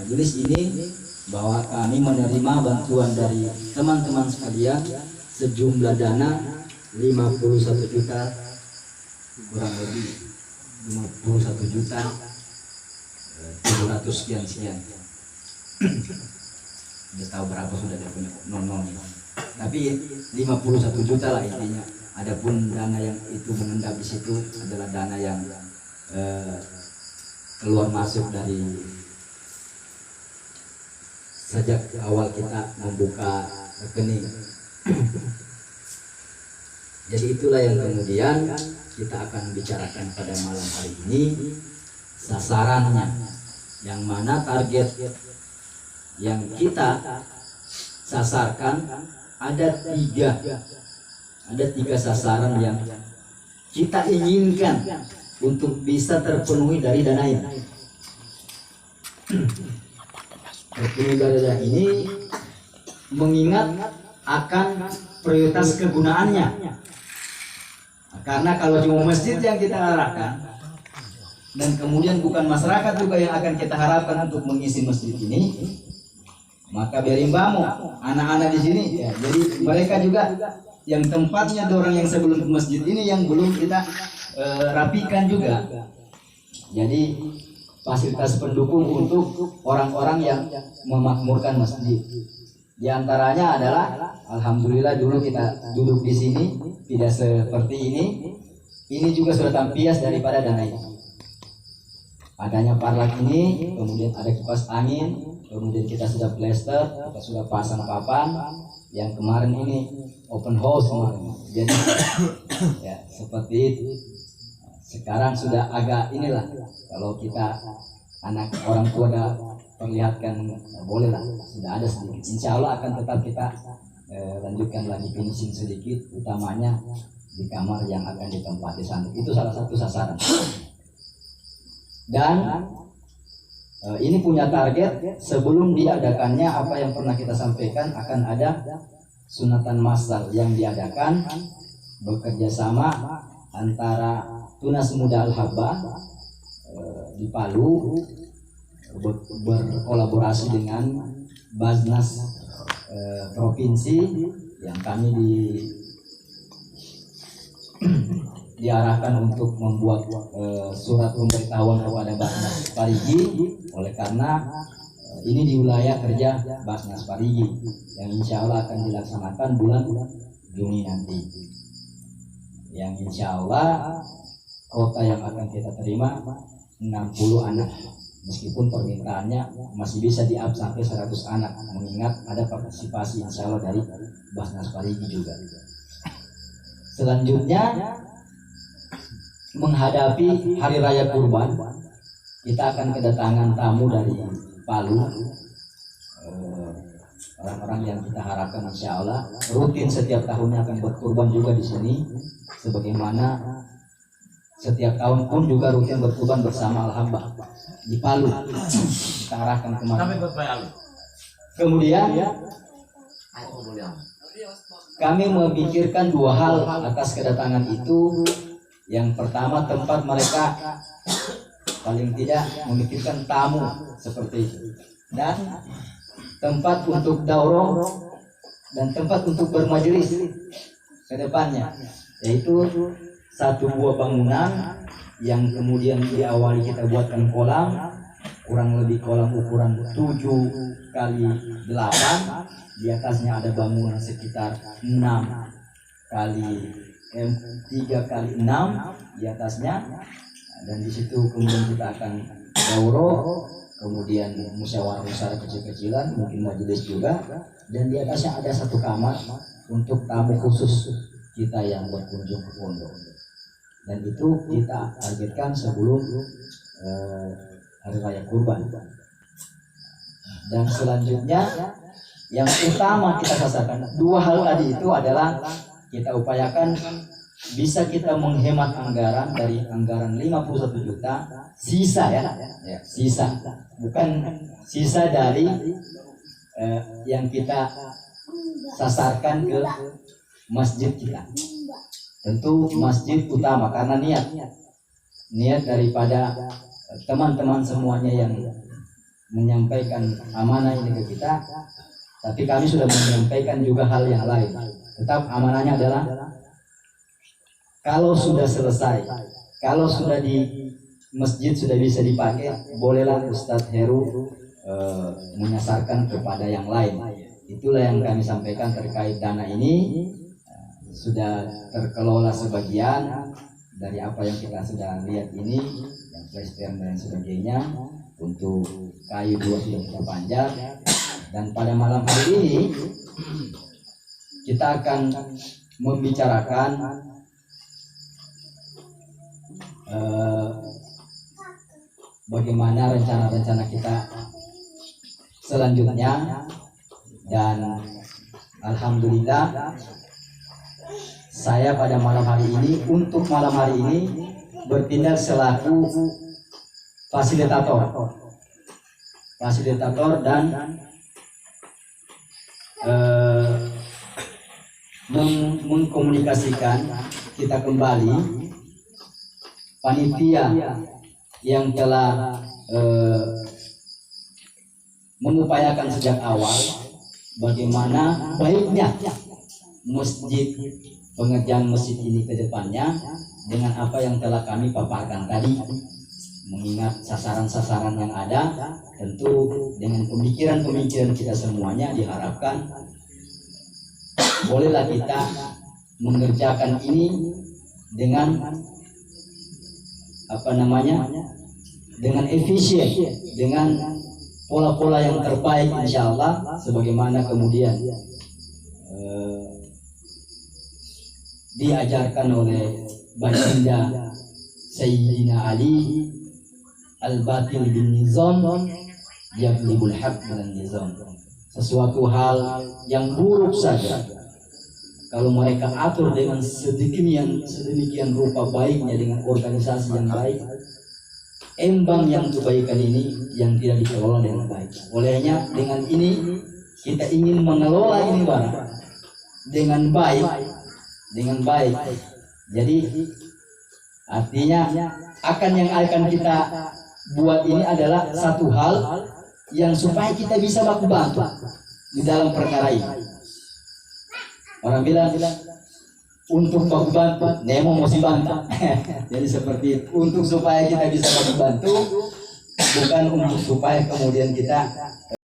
majelis ini bahwa kami menerima bantuan dari teman-teman sekalian sejumlah dana 51 juta, kurang lebih 51 juta 700 sekian. Nggak tahu berapa sudah dia punya non tapi 51 juta lah intinya. Adapun dana yang itu mengendap di situ adalah dana yang keluar masuk dari sejak awal kita membuka rekening. Jadi itulah yang kemudian kita akan bicarakan pada malam hari ini, sasarannya, yang mana target yang kita sasarkan ada tiga sasaran yang kita inginkan untuk bisa terpenuhi dari dana ini. Terpenuhi dari dana ini mengingat akan prioritas kegunaannya. Karena kalau cuma masjid yang kita arahkan dan kemudian bukan masyarakat juga yang akan kita harapkan untuk mengisi masjid ini, maka berimbamu anak-anak di sini ya, jadi mereka juga yang tempatnya orang yang sebelum ke masjid ini yang belum kita rapikan juga. Jadi fasilitas pendukung untuk orang-orang yang memakmurkan masjid. Di antaranya adalah alhamdulillah dulu kita duduk di sini tidak seperti ini. Ini juga sudah tampias daripada dana ini. Adanya parlak ini, kemudian ada kipas angin, kemudian kita sudah plester, kita sudah pasang papan. Yang kemarin ini open house kemarin. Jadi ya seperti itu. Sekarang sudah agak inilah, kalau kita anak orang tua dah perlihatkan boleh lah, sudah ada sedikit. Insya Allah akan tetap kita lanjutkan lagi finishing sedikit, utamanya di kamar yang akan ditempati santri. Itu salah satu sasaran. Dan ini punya target sebelum diadakannya apa yang pernah kita sampaikan, akan ada sunatan massal yang diadakan bekerja sama antara Tunas Muda Al-Habah di Palu berkolaborasi dengan Basnas provinsi yang kami diarahkan untuk membuat surat pemberitahuan kepada Basnas Parigi, oleh karena ini di wilayah kerja Basnas Parigi yang insya Allah akan dilaksanakan bulan Juni nanti, yang insya Allah kota yang akan kita terima 60 anak, meskipun permintaannya masih bisa di-up sampai 100 anak, mengingat ada partisipasi insya Allah dari Basnas Parigi juga. Selanjutnya menghadapi Hari Raya Kurban, kita akan kedatangan tamu dari Palu, orang-orang yang kita harapkan insya Allah rutin setiap tahunnya akan berkurban juga di sini, sebagaimana setiap tahun pun juga rutin berkurban bersama Al-Habah di Palu. Kita arahkan kemana. Kemudian kami memikirkan dua hal atas kedatangan itu. Yang pertama, tempat mereka paling tidak memikirkan tamu seperti itu, dan tempat untuk daurah dan tempat untuk bermajelis ke depannya, yaitu satu buah bangunan yang kemudian diawali kita buatkan kolam, kurang lebih kolam ukuran 7 kali 8, di atasnya ada bangunan sekitar 6 kali 3 kali 6 di atasnya, dan di situ kemudian kita akan daurah, kemudian musyawarah besar kecil-kecilan, mungkin majelis juga, dan di atasnya ada satu kamar untuk tamu khusus kita yang berkunjung ke pondok. Dan itu kita targetkan sebelum Hari Raya Kurban. Dan selanjutnya yang utama kita sasarkan, dua hal tadi itu adalah kita upayakan bisa kita menghemat anggaran dari anggaran 51 juta sisa ya, sisa, bukan sisa dari yang kita sasarkan ke masjid kita. Tentu masjid utama karena niat daripada teman-teman semuanya yang menyampaikan amanah ini ke kita, tapi kami sudah menyampaikan juga hal yang lain. Tetap amanahnya adalah kalau sudah selesai, kalau sudah di masjid sudah bisa dipakai, bolehlah Ustadz Heru menyasarkan kepada yang lain. Itulah yang kami sampaikan terkait dana ini. Sudah terkelola sebagian dari apa yang kita sudah lihat ini, yang plaster dan sebagainya. Untuk kayu 2 sudah kita panjat, dan pada malam hari ini kita akan membicarakan bagaimana rencana-rencana kita selanjutnya. Dan alhamdulillah saya pada malam hari ini, untuk malam hari ini bertindak selaku fasilitator dan mengkomunikasikan kita kembali panitia yang telah mengupayakan sejak awal bagaimana baiknya masjid, pengerjaan masjid ini ke depannya dengan apa yang telah kami paparkan tadi. Mengingat sasaran-sasaran yang ada, tentu dengan pemikiran-pemikiran kita semuanya diharapkan bolehlah kita mengerjakan ini dengan dengan efisien, dengan pola-pola yang terbaik, insya Allah, sebagaimana kemudian diajarkan oleh baginda Sayyidina Ali, al-batil bin nizam yaglibul haq dengan nizam. Sesuatu hal yang buruk saja, kalau mereka atur dengan sedemikian rupa baiknya, dengan organisasi yang baik, embang yang kebaikan ini yang tidak dikelola dengan baik. Olehnya dengan ini kita ingin mengelola ini dengan baik. Jadi artinya yang akan kita buat ini adalah satu hal yang supaya kita bisa bantu di dalam perkara ini. Orang bilang untuk baku bantu, Nemo mesti bantah. Jadi seperti itu. Untuk supaya kita bisa bantu, bukan untuk supaya kemudian kita